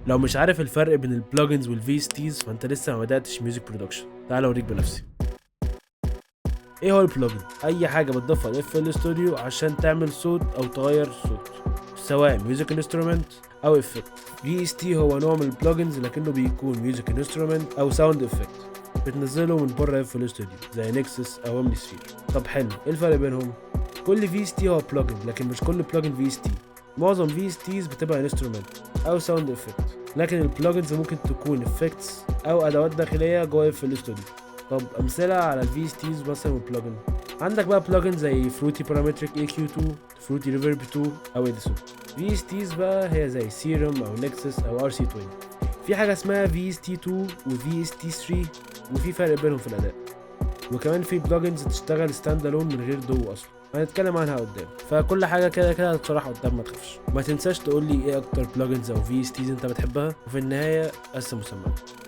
لو مش عارف الفرق بين البلجنز والفي اس تيز فانت لسه ما بداتش ميوزك برودكشن. تعال اوريك بنفسي. ايه هو البلجن؟ اي حاجه بتضيفها لاف ال ستوديو عشان تعمل صوت او تغير صوت، سواء ميوزك انسترومنت او افكت. في اس تي هو نوع من البلجنز لكنه بيكون ميوزك انسترومنت او ساوند افكت، بتنزله من بره اف ال ستوديو زي نكسس او اومني سفير. طب حلو، ايه الفرق بينهم؟ كل في اس تي هو بلجن، لكن مش كل بلجن في اس تي. معظم في اس تيز بتبقى انسترومنت او ساوند افكت، لكن البلجنز ممكن تكون افكتس او ادوات داخليه جوه اف ال ستوديو. طب امثله على الفي اس تيز مثلا والبلجن، عندك بقى بلجن زي فروتي بارامتريك اي كيو 2، فروتي ريفرب 2 او اديسون. في اس تيز بقى هي زي سيرم او نكسس او ار سي 20. في حاجه اسمها في اس تي 2 وفي اس تي 3، وفي فرق بينهم في الاداء. وكمان في بلجنز تشتغل ستاند الون من غير دو اصلا، هنتكلم عنها قدام. فكل حاجه كده كده هتشرح قدام، ما تخافش. ما تنساش تقول لي ايه اكتر بلجنز او في اس تيز انت بتحبها، وفي النهايه قسم وسمعني.